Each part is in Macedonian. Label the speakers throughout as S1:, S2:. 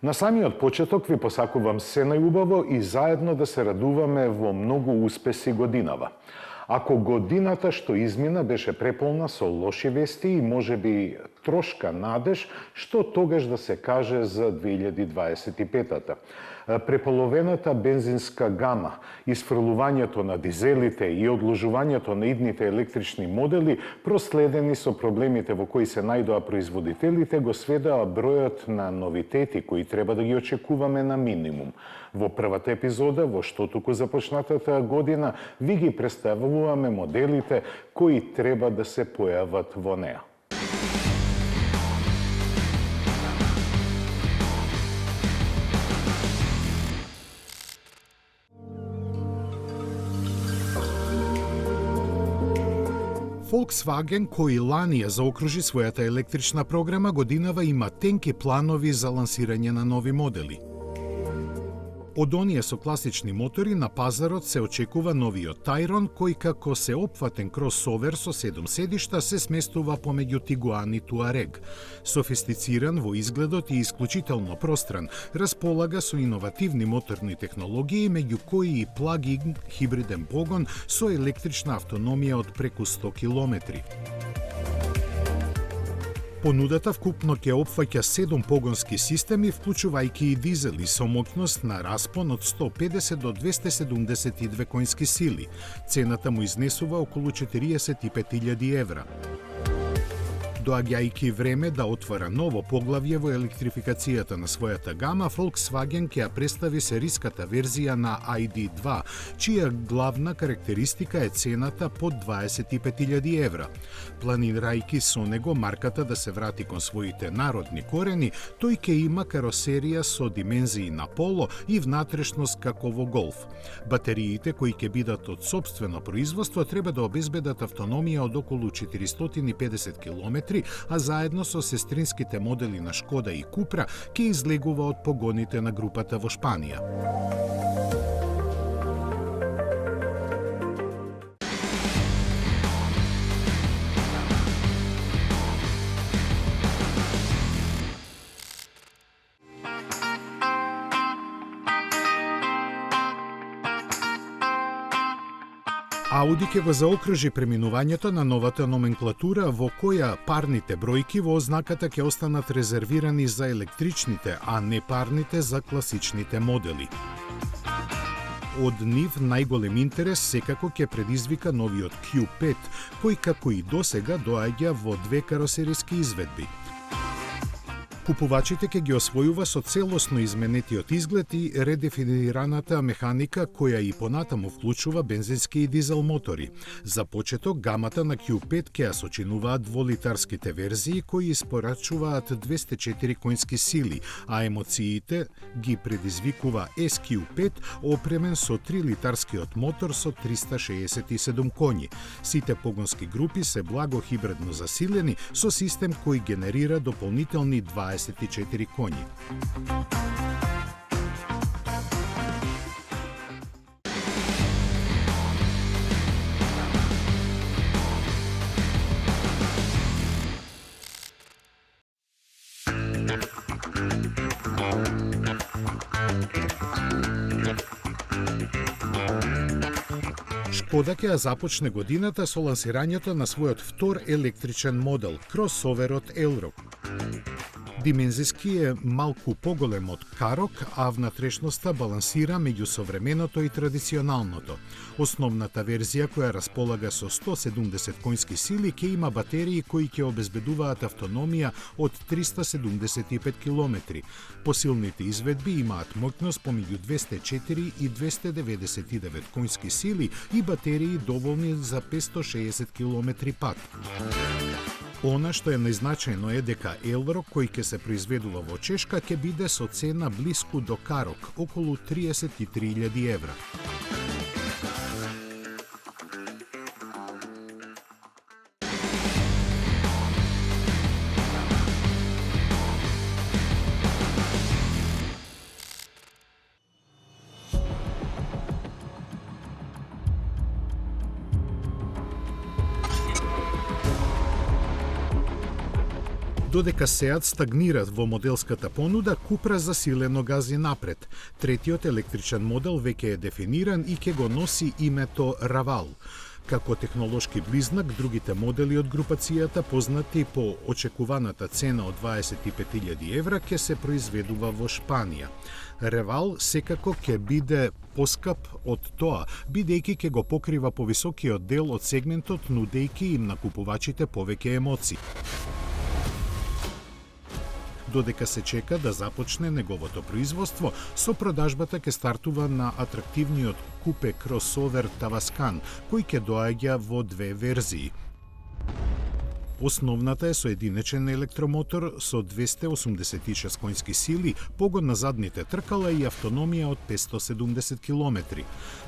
S1: На самиот почеток ви посакувам се најубаво и заедно да се радуваме во многу успеси годинава. Ако годината што измина беше преполна со лоши вести и можеби трошка надеж, што тогаш да се каже за 2025-та? Преполовената бензинска гама, исфрлувањето на дизелите и одложувањето на идните електрични модели, проследени со проблемите во кои се најдоа производителите, го сведоа бројот на новитети кои треба да ги очекуваме на минимум. Во првата епизода, во што туку започнатата година, ви ги представуваме моделите кои треба да се појават во неа.
S2: Volkswagen, кој лани ја заокружи својата електрична програма, годинава има тенки планови за лансирање на нови модели. Од оние со класични мотори на пазарот се очекува новиот Tayron, кој како се опфатен кросовер со 7 седишта се сместува помеѓу Tiguan и Touareg. Софистициран во изгледот и исклучително простран, располага со иновативни моторни технологии, меѓу кои и плагин хибриден погон со електрична автономија од преку 100 километри. Понудата вкупно ќе опфаќа 7 погонски системи, вклучувајќи и дизели со моќност на распон од 150 до 272 коњски сили. Цената му изнесува околу 45.000 евра. Доаѓајќи време да отвара ново поглавје во електрификацијата на својата гама, Volkswagen ќе ја представи сериската верзија на ID.2, чија главна карактеристика е цената под 25.000 евра. Планирајќи со него марката да се врати кон своите народни корени, тој ќе има каросерија со димензии на поло и внатрешност како во Golf. Батериите кои ќе бидат од сопствено производство треба да обезбедат автономија од околу 450 км, а заедно со сестринските модели на Шкода и Купра ќе излегува од погоните на групата во Шпанија. Ауди ќе го заокружи преминувањето на новата номенклатура во која парните бројки во ознаката ќе останат резервирани за електричните, а не парните за класичните модели. Од нив најголем интерес секако ќе предизвика новиот Q5, кој како и досега доаѓа во две каросериски изведби. Купувачите ќе ги освојува со целосно изменетиот изглед и редефинираната механика која и понатаму вклучува бензински и дизел мотори. За почеток, гамата на Q5 ќе ја сочинуваат дволитарските верзии кои испорачуваат 204 коњски сили, а емоциите ги предизвикува SQ5 опремен со 3-литарскиот мотор со 367 коњи. Сите погонски групи се благо хибридно засилени со систем кој генерира дополнителни 24 коњи. Шкода ќе ја започне годината со лансирањето на својот втор електричен модел, кросоверот Elroq. Димензиски е малку поголем од Karoq, а внатрешноста балансира меѓу современото и традиционалното. Основната верзија, која располага со 170 коњски сили, ќе има батерии кои ќе обезбедуваат автономија од 375 км. Посилните изведби имаат моќност помеѓу 204 и 299 коњски сили и батерии доволни за 560 км пат. Она што е најзначајно е дека Елрок, кој ќе се произведува во Чешка, ќе биде со цена блиску до Карок, околу 33.000 евра. Додека Сеат стагнират во моделската понуда, Купра засилено гази напред. Третиот електричен модел веќе е дефиниран и ќе го носи името Равал. Како технолошки близнак, другите модели од групацијата, познати по очекуваната цена од 25.000 евра, ќе се произведува во Шпанија. Ревал секако ќе биде поскап од тоа, бидејќи ќе го покрива повисокиот дел од сегментот, нудејќи им на купувачите повеќе емоции. Додека се чека да започне неговото производство, со продажбата ќе стартува на атрактивниот купе кросовер Таваскан, кој ќе доаѓа во две верзии. Основната е со единечен електромотор со 286 конски сили, погон на задните тркала и автономија од 570 км.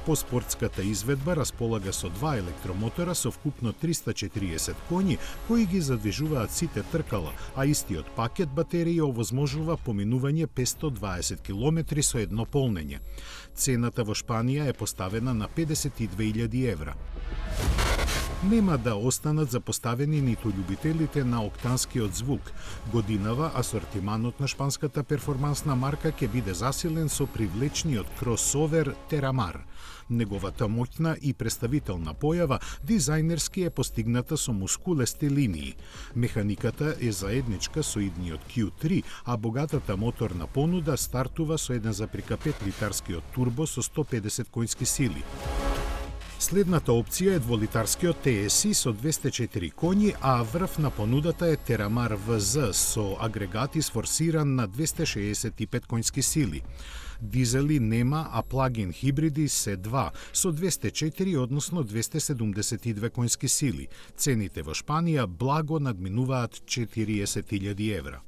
S2: По спортската изведба располага со два електромотора со вкупно 340 коњи, кои ги задвижуваат сите тркала, а истиот пакет батерија овозможува поминување 520 км со едно полнење. Цената во Шпанија е поставена на 52.000 евра. Нема да останат запоставени ниту љубителите на октанскиот звук. Годинава асортиманот на шпанската перформансна марка ќе биде засилен со привлечниот кросовер Терамар. Неговата моќна и представителна појава дизајнерски е постигната со мускулести линии. Механиката е заедничка со идниот Q3, а богатата моторна понуда стартува со 1,5 литарскиот турбо со 150 конски сили. Следната опција е дволитарскиот TSI со 204 коњи, а врв на понудата е Терамар VZ со агрегат изфорсиран на 265 конски сили. Дизели нема, а плагин хибриди се два, со 204, односно 272 конски сили. Цените во Шпанија благо надминуваат 40.000 евра.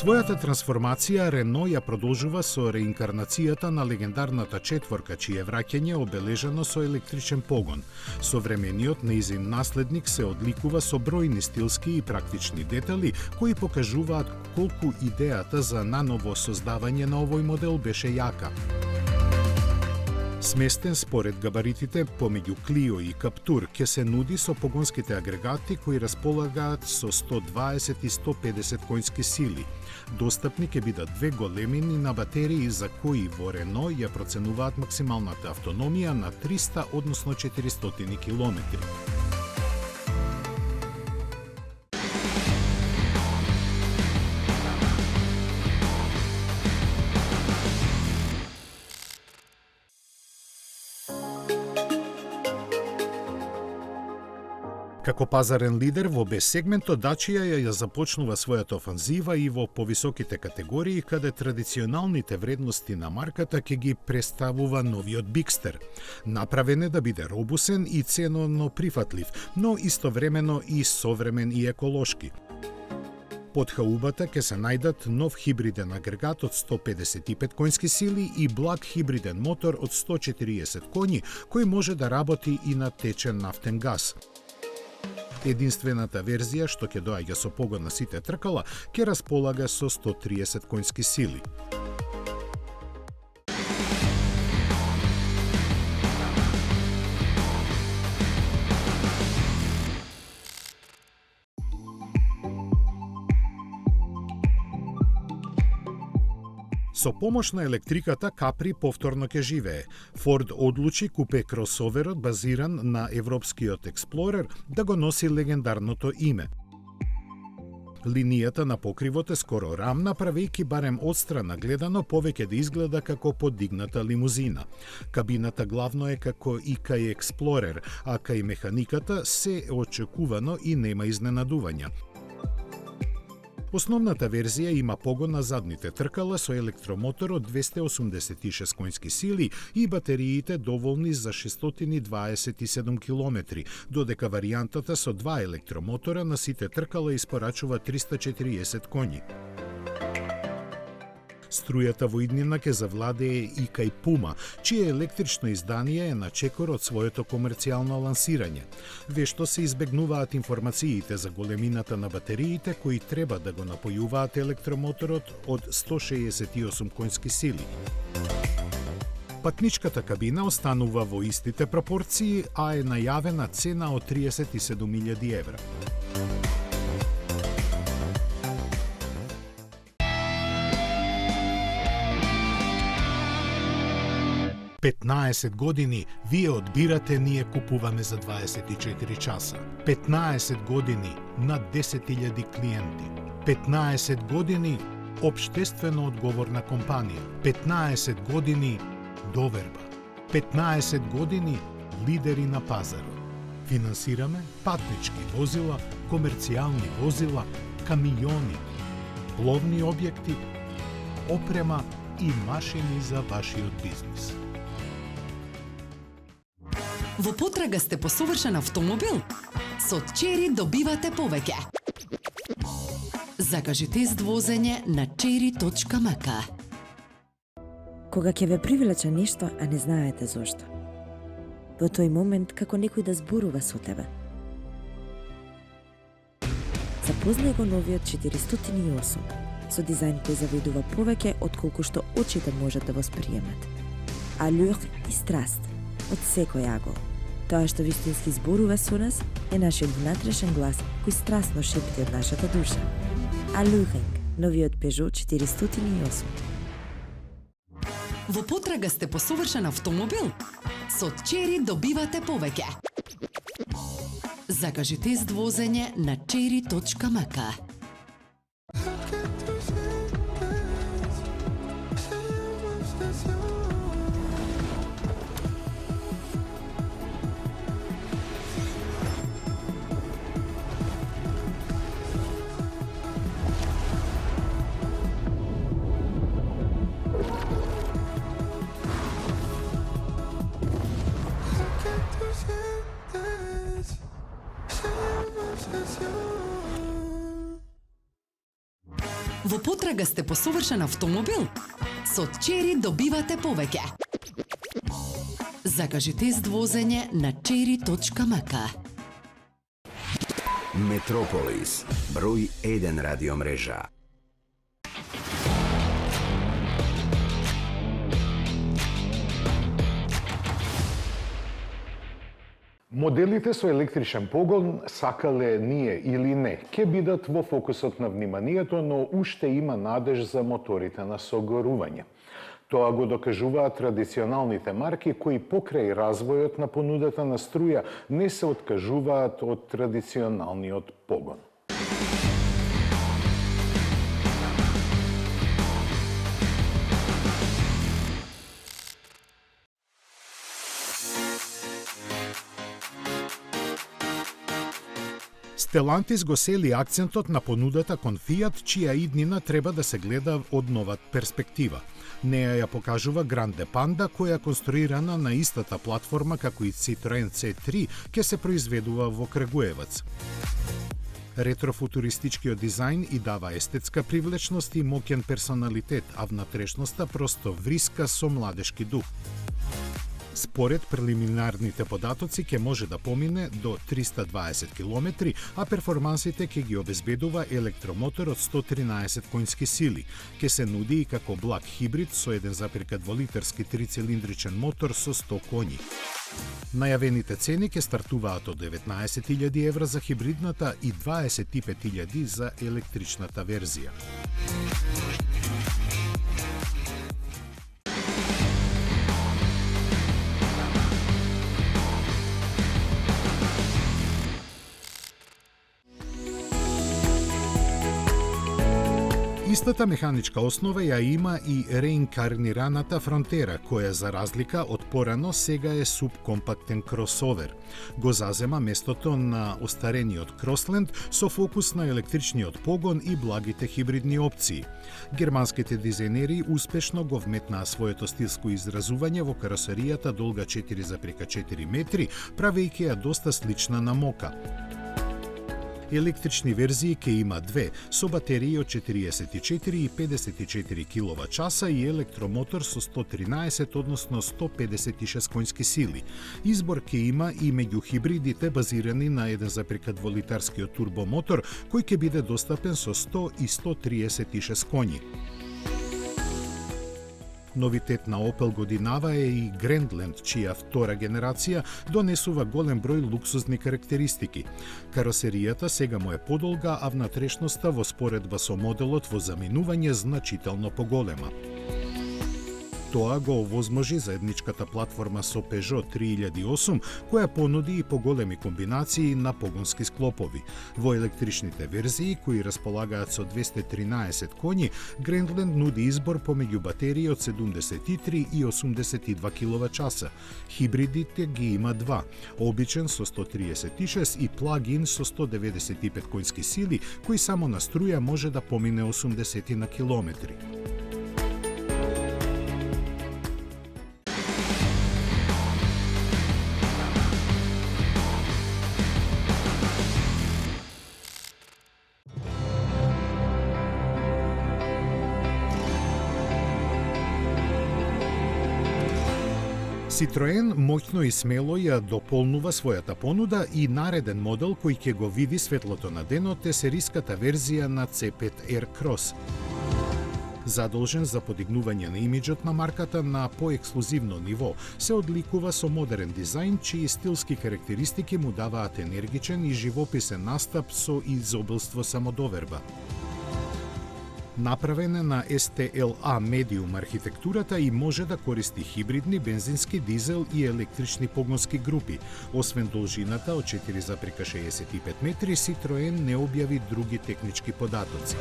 S2: Својата трансформација Рено ја продолжува со реинкарнацијата на легендарната четворка, чие враќање обележано со електричен погон. Современиот нејзин наследник се одликува со бројни стилски и практични детали кои покажуваат колку идејата за наново создавање на овој модел беше јака. Сместен според габаритите помеѓу Клио и Каптур, ќе се нуди со погонските агрегати кои располагаат со 120 и 150 конски сили. Достапни ќе бидат две големини на батерии за кои во Рено ја проценуваат максималната автономија на 300, односно 400 км. Како пазарен лидер во B-сегментот, Dacia ја започнува својата офанзива и во повисоките категории, каде традиционалните вредности на марката ќе ги представува новиот Bigster. Направен е да биде робусен и ценовно прифатлив, но истовремено и современ и еколошки. Под хаубата ќе се најдат нов хибриден агрегат од 155 конски сили и благ хибриден мотор од 140 коњи, кој може да работи и на течен нафтен газ. Единствената верзија што ќе доаѓа со погон на сите тркала ќе располага со 130 конски сили. Со помош на електриката Капри повторно ќе живее. Форд одлучи купе кросоверот базиран на европскиот Експлорер да го носи легендарното име. Линијата на покривот е скоро рамна, правејќи барем одстрана гледано повеќе да изгледа како подигната лимузина. Кабината главно е како и кај Експлорер, а кај механиката се очекувано и нема изненадувања. Основната верзија има погон на задните тркала со електромотор од 286 конски сили и батериите доволни за 627 километри, додека варијантата со два електромотора на сите тркала испорачува 340 коњи. Струјата во иднина ќе завладее и кај Пума, чие електрично издание е на чекор од своето комерцијално лансирање. Вешто се избегнуваат информациите за големината на батериите кои треба да го напојуваат електромоторот од 168 конски сили. Патничката кабина останува во истите пропорции, а е најавена цена од 37.000 евра. 15 години вие одбирате, ние купуваме за 24 часа. 15 години над 10.000 клиенти. 15 години општествено одговорна компанија. 15 години доверба. 15 години лидери на пазарот. Финансираме патнички возила, комерцијални возила, камиони, пловни објекти, опрема и машини за вашиот бизнис.
S3: Во потрага сте по совршен автомобил? Со Чери добивате повеќе. Закажи тест возење на cherry.mk.
S4: Кога ќе ве привлече нешто, а не знаете зошто. Во тој момент како некој да зборува со тебе. Запознај го новиот 408 со дизајн кој завидува повеќе отколку што очите можат да восприемат. Алюр и страст од секој агол. Тоа што вистински зборува со нас е нашиот внатрешен глас кој страстно шепти од нашата душа. Алюринг, новиот Peugeot 408.
S3: Во потрага сте по совршен автомобил? Со Чери добивате повеќе. Закажи тест возење на cherry.mk. Во потрага сте по совршен автомобил? Со Чери добивате повеќе. Закажи тест возење на cherry.mk.
S5: Метрополис, број 1 радиомрежа.
S1: Моделите со електричен погон, сакале ние или не, ќе бидат во фокусот на вниманието, но уште има надеж за моторите на согорување. Тоа го докажуваат традиционалните марки кои покрај развојот на понудата на струја не се откажуваат од традиционалниот погон.
S2: Stellantis го сели акцентот на понудата кон Fiat, чија иднина треба да се гледа од нова перспектива. Неја ја покажува Grande Panda, која конструирана на истата платформа како и Citroen C3, ќе се произведува во Крагуевац. Ретрофутуристичкиот дизајн и дава естетска привлечност и моќен персоналитет, а внатрешноста просто вриска со младешки дух. Според прелиминарните податоци ќе може да помине до 320 км, а перформансите ќе ги обезбедува електромотор од 113 конски сили. Ќе се нуди и како благ хибрид со 1,2 литерски трицилиндричен мотор со 100 коњи. Најавените цени ќе стартуваат од 19.000 евра за хибридната и 25.000 за електричната верзија. Истата механичка основа ја има и реинкарнираната Фронтера, која за разлика од порано сега е субкомпактен кросовер. Го зазема местото на остарениот Кросленд со фокус на електричниот погон и благите хибридни опции. Германските дизајнери успешно го вметнаа своето стилско изразување во каросеријата долга 4,4 метри, правејќи ја доста слична на Мока. Електрични верзии ќе има две, со батерии од 44 и 54 киловат-часа и електромотор со 113, односно 156 конски сили. Избор ќе има и меѓу хибридите базирани на 1,2 литарскиот турбомотор, кој ќе биде достапен со 100 и 136 коњи. Новитет на Opel годинава е и Grandland, чија втора генерација донесува голем број луксузни карактеристики. Каросеријата сега му е подолга, а внатрешноста во споредба со моделот во заминување значително поголема. Тоа го овозможи заедничката платформа со Peugeot 3008, која понуди и поголеми комбинации на погонски склопови. Во електричните верзии, кои располагаат со 213 коњи, Grandland нуди избор помеѓу батерии од 73 и 82 киловат-часа. Хибридите ги има два, обичен со 136 и плагин со 195 конски сили, кој само на струја може да помине 80 на километри. Citroen моќно и смело ја дополнува својата понуда и нареден модел кој ќе го види светлото на денот е сериската верзија на C5 Aircross. Задолжен за подигнување на имиџот на марката на поексклузивно ниво, се одликува со модерен дизајн, чии стилски карактеристики му даваат енергичен и живописен настап со изобилство самодоверба. Направен е на STLA Medium архитектурата и може да користи хибридни, бензински, дизел и електрични погонски групи. Освен должината од 4,65 метри, Citroen не објави други технички податоци.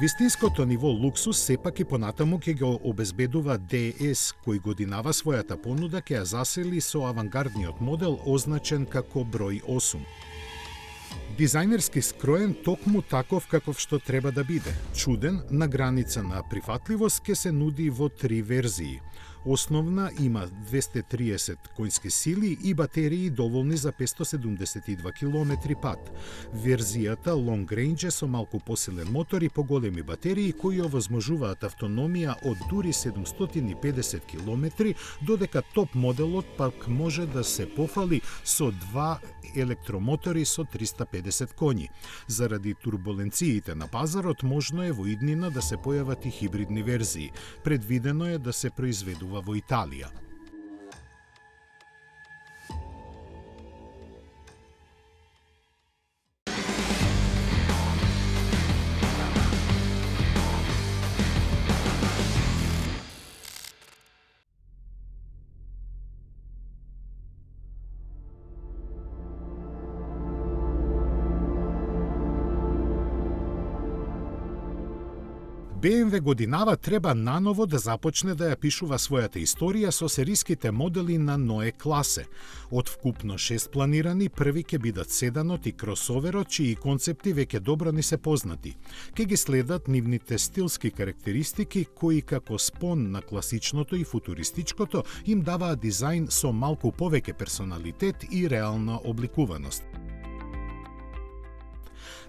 S2: Вистинското ниво луксус сепак и понатаму ќе го обезбедува DS, кој годинава својата понуда ќе ја засели со авангардниот модел означен како број 8. Дизајнерски скроен токму таков каков што треба да биде. Чуден, на граница на прифатливост, ќе се нуди во три верзии. Основна има 230 конски сили и батерии доволни за 572 км пат. Верзијата Long Range со малку посилен мотор и поголеми батерии кои овозможуваат автономија од дури 750 км, додека топ моделот пак може да се пофали со два електромотори со 350 коњи. Заради турбуленциите на пазарот можно е во иднина да се појават и хибридни верзии. Предвидено е да се произведува во Италија. BMW годинава треба наново да започне да ја пишува својата историја со сериските модели на Neue Klasse. Од вкупно 6 планирани, први ќе бидат седанот и кросоверот, чии концепти веќе добро ни се познати. Ке ги следат нивните стилски карактеристики, кои како спон на класичното и футуристичкото им даваат дизајн со малку повеќе персоналитет и реална обликуваност.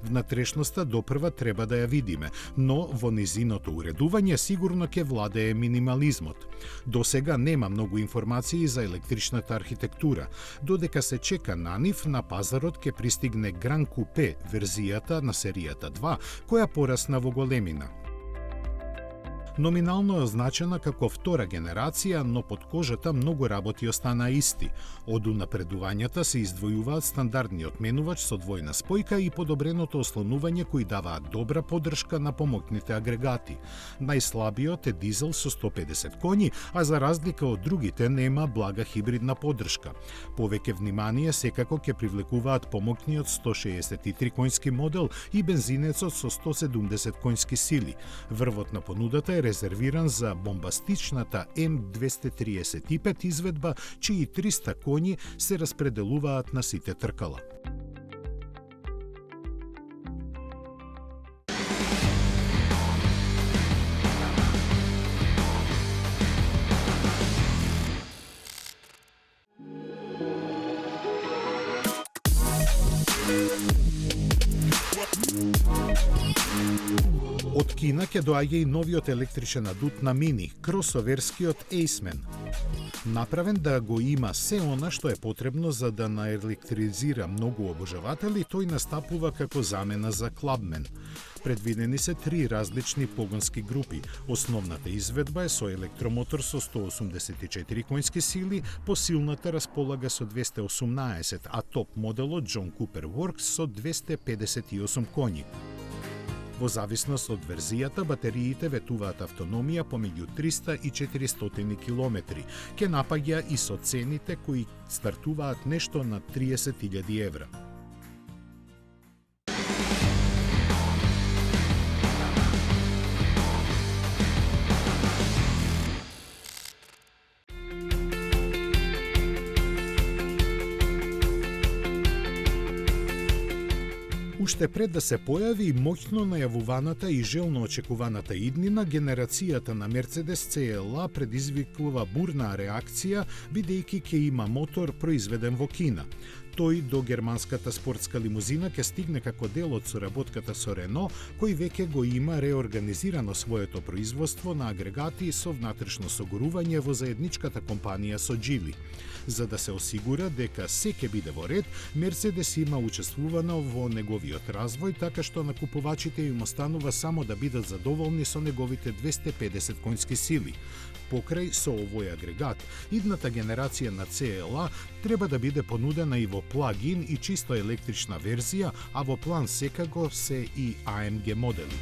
S2: Внатрешноста допрва треба да ја видиме, но во низиното уредување сигурно ќе владее минимализмот. Досега нема многу информации за електричната архитектура. Додека се чека на нив, на пазарот ќе пристигне Gran Coupe верзијата на серијата 2, која порасна во големина. Номинално е означена како втора генерација, но под кожата многу работи остана исти. Од унапредувањата се издвојуваат стандардниот менувач со двојна спојка и подобреното ослонување кои даваат добра поддршка на помоќните агрегати. Најслабиот е дизел со 150 коњи, а за разлика од другите нема блага хибридна поддршка. Повеќе внимание секако ќе привлекуваат помоќниот 163 коњски модел и бензинецот со 170 коњски сили. Врвот на понудата е резервиран за бомбастичната М235 изведба, чии 300 коњи се распределуваат на сите тркала. Од Кина ќе доаѓа и новиот електричен адут на Мини, кросоверскиот Aceman. Направен да го има се она што е потребно за да наелектризира многу обожаватели, тој настапува како замена за Clubman. Предвидени се 3 различни погонски групи. Основната изведба е со електромотор со 184 коњски сили, посилната располага со 218, а топ моделот John Cooper Works со 258 коњи. Во зависност од верзијата, батериите ветуваат автономија помеѓу 300 и 400 километри. Ке напаѓа и со цените кои стартуваат нешто на 30.000 евра. Уште пред да се појави моќно најавуваната и желно очекуваната иднина, генерацијата на Mercedes CLA предизвикува бурна реакција, бидејќи ќе има мотор произведен во Кина. Тој до германската спортска лимузина ќе стигне како дел од соработката со Рено, кој веќе го има реорганизирано своето производство на агрегати со внатрешно согорување во заедничката компанија со Geely. За да се осигура дека се ќе биде во ред, Мерцедес има учествувано во неговиот развој, така што на купувачите им останува само да бидат задоволни со неговите 250 коњски сили. Покрај со овој агрегат, идната генерација на CLA треба да биде понудена и во плагин и чисто електрична верзија, а во план секако се и AMG модели.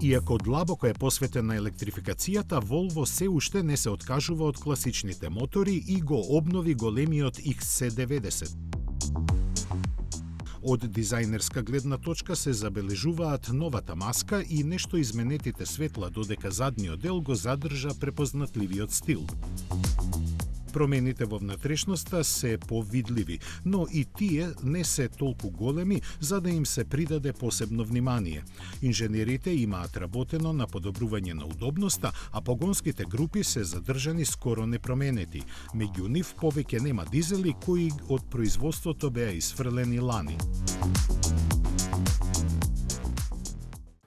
S2: Иако длабоко е посветен на електрификацијата, Volvo се уште не се откажува од класичните мотори и го обнови големиот XC90. Од дизајнерска гледна точка се забележуваат новата маска и нешто изменетите светла, додека задниот дел го задржа препознатливиот стил. Промените во внатрешноста се повидливи, но и тие не се толку големи за да им се придаде посебно внимание. Инженерите имаат работено на подобрување на удобноста, а погонските групи се задржани скоро непроменети. Меѓу нив повеќе нема дизели кои од производството беа исфрлени лани.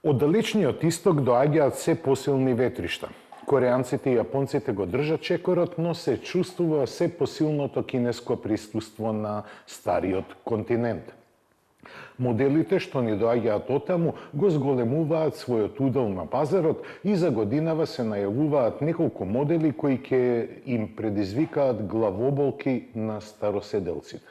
S1: Од далечниот исток доаѓаат се посилни ветришта. Кореанците и јапонците го држат чекорот, но се чувствува се посилното кинеско присуство на стариот континент. Моделите што ни доаѓаат оттаму го зголемуваат својот удел на пазарот и за годинава се најавуваат неколку модели кои ќе им предизвикаат главоболки на староседелците.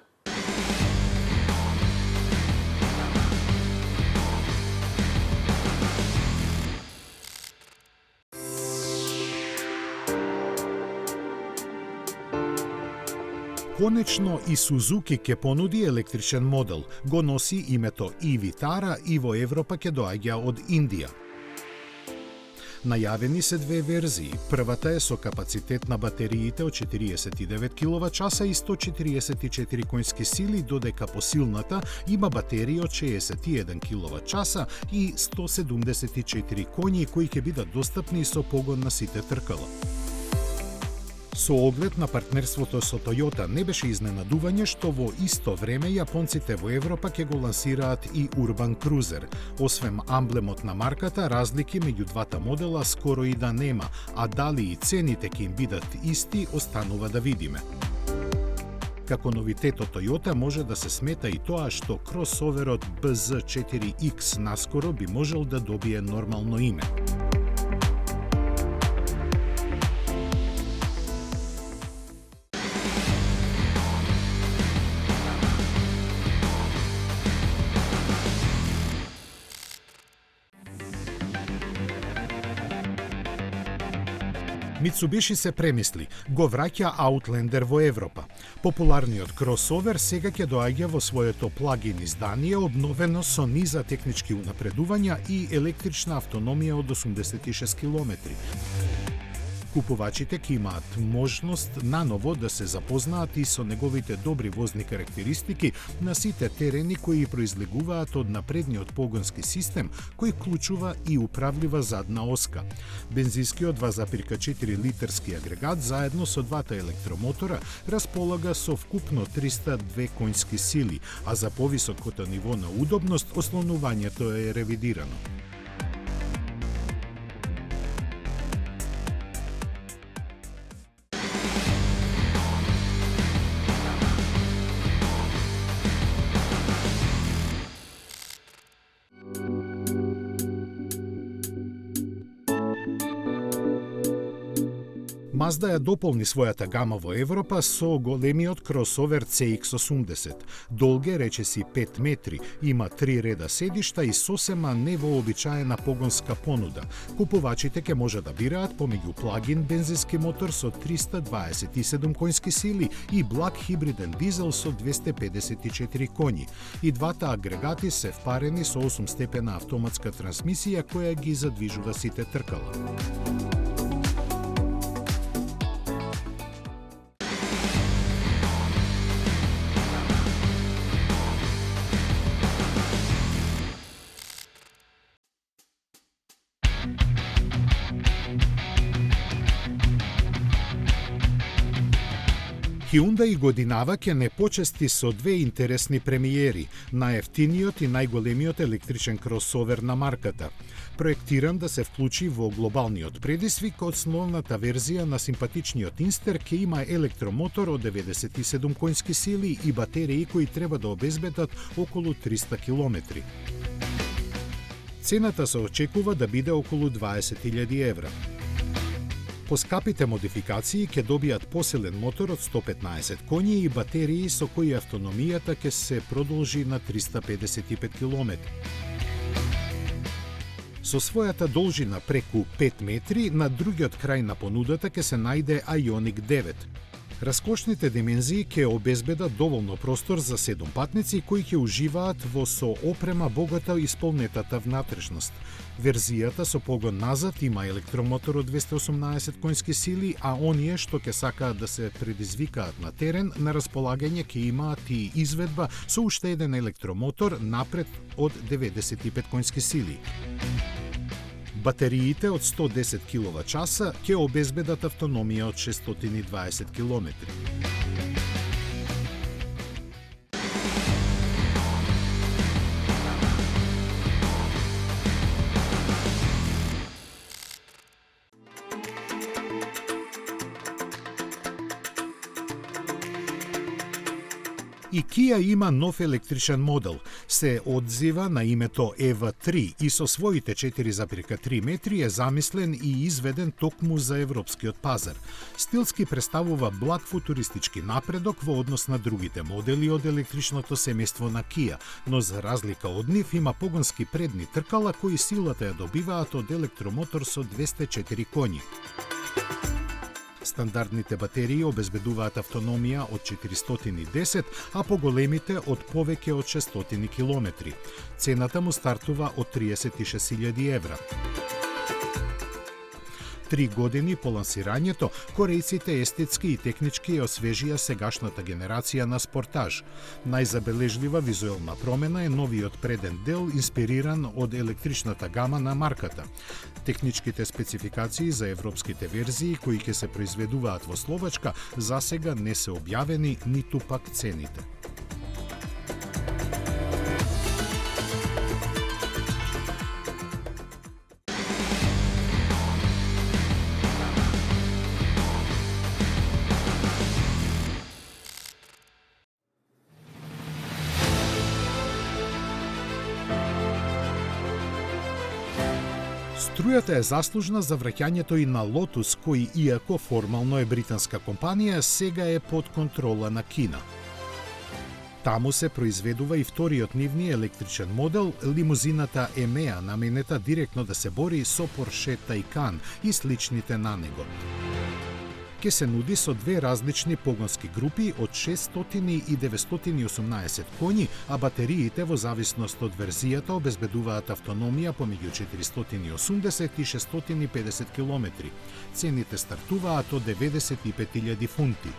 S2: Конечно и Сузуки ќе понуди електричен модел. Го носи името и Витара и во Европа ќе доаѓа од Индија. Најавени се две верзии. Првата е со капацитет на батериите од 49 киловат-часа и 144 коњски сили, додека посилната има батерија од 61 киловат-часа и 174 коњи кои ќе бидат достапни со погон на сите тркала. Со оглед на партнерството со Toyota не беше изненадување што во исто време јапонците во Европа ќе го лансираат и Urban Cruiser. Освен амблемот на марката, разлики меѓу двата модела скоро и да нема, а дали и цените ќе им бидат исти, останува да видиме. Како новитет од Toyota може да се смета и тоа што кросоверот BZ4X наскоро би можел да добие нормално име. Mitsubishi се премисли, го враќа Outlander во Европа. Популарниот кросовер сега ќе доаѓа во своето плагин издание, обновено со низа технички унапредувања и електрична автономија од 86 км. Купувачите ќе имаат можност наново да се запознаат и со неговите добри возни карактеристики на сите терени кои произлегуваат од напредниот погонски систем, кој вклучува и управлива задна оска. Бензинскиот 2,4 литерски агрегат заедно со двата електромотора располага со вкупно 302 конски сили, а за повисокото ниво на удобност ослонувањето е ревидирано. Mazda ја дополни својата гама во Европа со големиот кросовер CX-80. Долг е речиси 5 метри, има 3 реда седишта и сосема невообичаена погонска понуда. Купувачите ќе може да бираат помеѓу плагин бензински мотор со 327 конски сили и благ хибриден дизел со 254 коњи. И двата агрегати се впарени со 8-степена автоматска трансмисија која ги задвижува сите тркала. Hyundai годинава ќе не почести со две интересни премиери, најефтиниот и најголемиот електричен кросовер на марката. Проектиран да се вклучи во глобалниот предизвик, основната верзија на симпатичниот Инстер ќе има електромотор од 97 конски сили и батерии кои треба да обезбедат околу 300 км. Цената се очекува да биде околу 20.000 евра. Поскапите модификации ќе добијат посилен мотор од 115 коњи и батерии со кои автономијата ќе се продолжи на 355 км. Со својата должина преку 5 метри, на другиот крај на понудата ќе се најде Ioniq 9. Раскошните димензии ќе обезбедат доволно простор за 7 патници кои ќе уживаат во со опрема богато исполнетата внатрешност. Верзијата со погон назад има електромотор од 218 конски сили, а оние што ќе сакаат да се предизвикаат на терен, на располагање ќе имаат и изведба со уште еден електромотор напред од 95 конски сили. Батериите од 110 киловат-часа ќе обезбедат автономија од 620 км. И Kia има нов електричен модел. Се одзива на името EV3 и со своите 4,3 метри е замислен и изведен токму за европскиот пазар. Стилски представува благ футуристички напредок во однос на другите модели од електричното семејство на Kia, но за разлика од нив има погонски предни тркала кои силата ја добиваат од електромотор со 204 коњи. Стандардните батерии обезбедуваат автономија од 410, а поголемите од повеќе од 600 км. Цената му стартува од 36.000 евра. 3 години по лансирањето, корејците естетски и технички ја освежија сегашната генерација на Спортаж. Најзабележлива визуелна промена е новиот преден дел, инспириран од електричната гама на марката. Техничките спецификации за европските верзии, кои ќе се произведуваат во Словачка, засега не се објавени, ниту пак цените. Струјата е заслужна за враќањето и на Lotus, кој, иако формално е британска компанија, сега е под контрола на Кина. Таму се произведува и вториот нивни електричен модел, лимузината EMEA, наменета директно да се бори со Porsche Taycan и сличните на него. Ке се нуди со две различни погонски групи од 600 и 918 коњи, а батериите во зависност од верзијата обезбедуваат автономија помеѓу 480 и 650 км. Цените стартуваат од 95.000 фунти.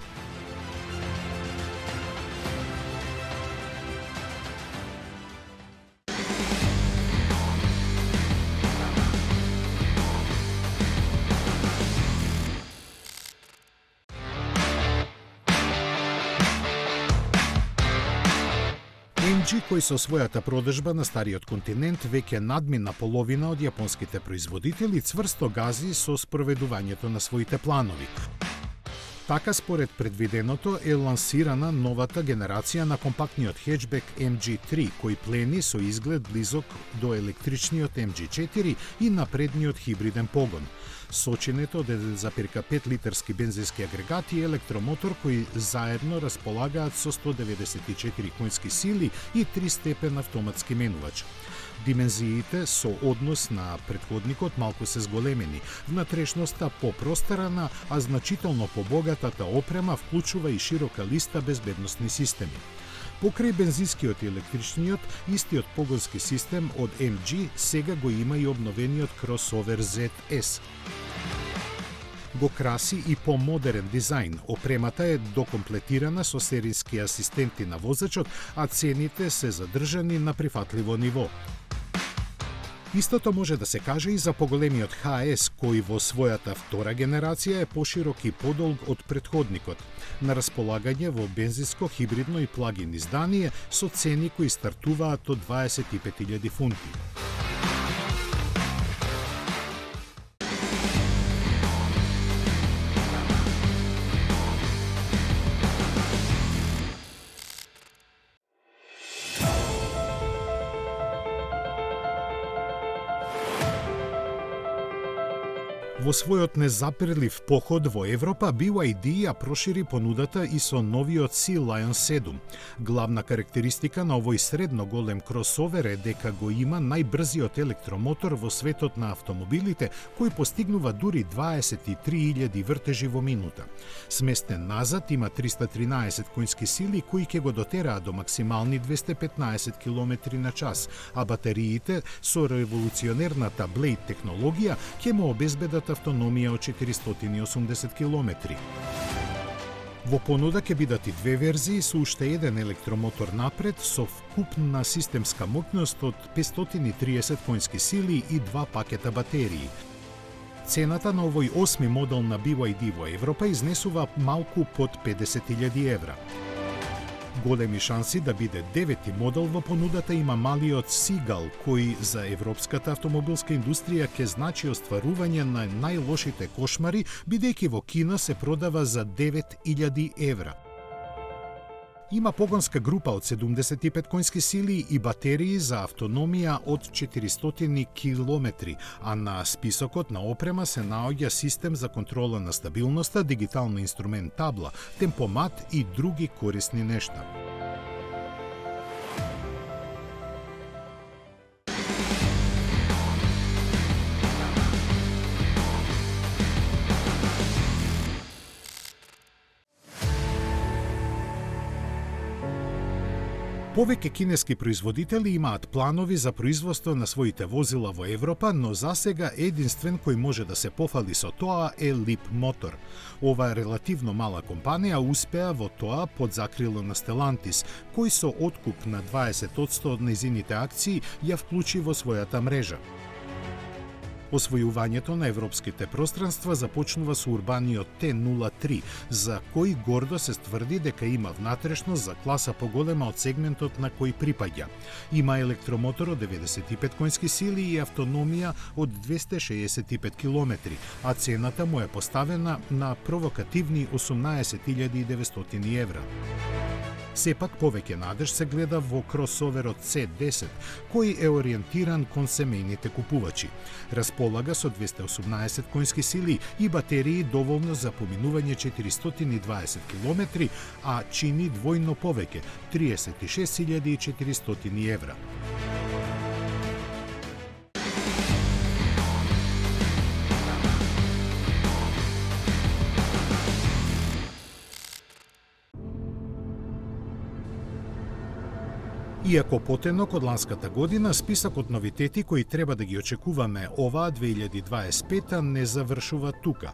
S2: MG, кој со својата продажба на стариот континент веќе надмина половина од јапонските производители, цврсто гази со спроведувањето на своите планови. Така, според предвиденото, е лансирана новата генерација на компактниот хеджбек MG3, кој плени со изглед близок до електричниот MG4 и напредниот хибриден погон. Сочинето од 1,5 литерски бензински агрегат и електромотор кои заедно располагаат со 194 конски сили и 3-степен автоматски менувач. Димензиите со однос на претходникот малку се зголемени, внатрешноста попростарана, а значително побогатата опрема вклучува и широка листа безбедносни системи. Покрај бензинскиот и електричниот, истиот погонски систем од MG сега го има и обновениот кросовер ZS. Го краси и помодерен дизајн. Опремата е докомплетирана со серијски асистенти на возачот, а цените се задржани на прифатливо ниво. Истото може да се каже и за поголемиот HS, кој во својата втора генерација е поширок и подолг од претходникот. На располагање во бензинско, хибридно и плагин издание со цени кои стартуваат од 25.000 фунти. Во својот незапирлив поход во Европа, BYD ја прошири понудата и со новиот Sea Lion 7. Главна карактеристика на овој средно голем кросовер е дека го има најбрзиот електромотор во светот на автомобилите, кој постигнува дури 23.000 вртежи во минута. Сместен назад има 313 конски сили кои ќе го дотераат до максимални 215 км на час, а батериите со револуционерната Blade технологија ќе му обезбедат автономија од 480 км. Во понуда ќе бидат и две верзии со уште еден електромотор напред со вкупна системска моќност од 530 конски сили и 2 пакета батерии. Цената на овој 8 модел на BYD во Европа изнесува малку под 50.000 евра. Големи шанси да биде 9-ти модел во понудата има малиот Seagull, кој за европската автомобилска индустрија ќе значи остварување на најлошите кошмари, бидејќи во Кина се продава за 9.000 евра. Има погонска група од 75 конски сили и батерии за автономија од 400 км, а на списокот на опрема се наоѓа систем за контрола на стабилноста, дигитална инструмент табла, темпомат и други корисни нешта. Повеќе кинески производители имаат планови за производство на своите возила во Европа, но засега единствен кој може да се пофали со тоа е Leapmotor. Ова релативно мала компанија успеа во тоа под закрило на Stellantis, кој со откуп на 20% од нејзините акции ја вклучи во својата мрежа. Освојувањето на европските пространства започнува со урбаниот Т-03, за кој гордо се стврди дека има внатрешност за класа поголема од сегментот на кој припаѓа. Има електромотор од 95 конски сили и автономија од 265 км, а цената му е поставена на провокативни 18.900 евра. Сепак повеќе надеж се гледа во кросоверот C10, кој е ориентиран кон семејните купувачи. Располага со 218 конски сили и батерии доволно за поминување 420 км, а чини двојно повеќе, 36.400 евра. Иако потенок од ланската година, списокот новитети кои треба да ги очекуваме оваа 2025 не завршува тука.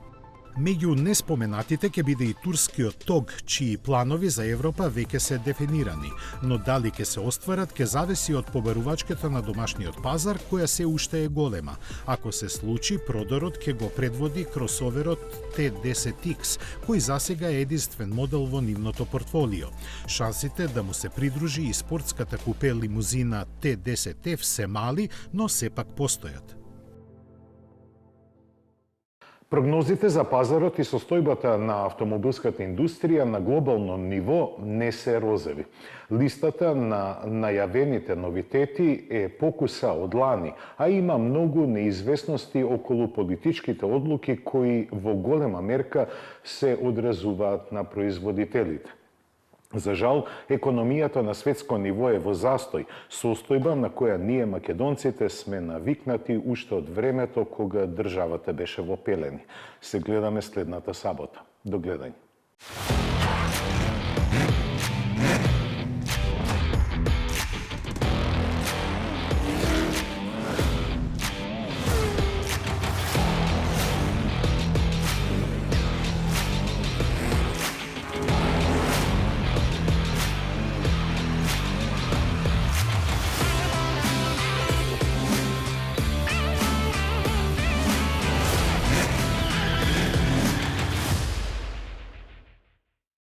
S2: Меѓу неспоменатите ќе биде и турскиот ТОГ, чии планови за Европа веќе се дефинирани, но дали ќе се остварат ќе зависи од побарувачката на домашниот пазар, која се уште е голема. Ако се случи, продорот ќе го предводи кросоверот Т10X, кој засега е единствен модел во нивното портфолио. Шансите да му се придружи и спортската купе лимузина Т10F се мали, но сепак постојат.
S1: Прогнозите за пазарот и состојбата на автомобилската индустрија на глобално ниво не се розови. Листата на најавените новитети е покуса од лани, а има многу неизвестности околу политичките одлуки кои во голема мерка се одразуваат на производителите. За жал, економијата на светско ниво е во застој, состојба на која ние македонците сме навикнати уште од времето кога државата беше во пелени. Се гледаме следната сабота. До гледање.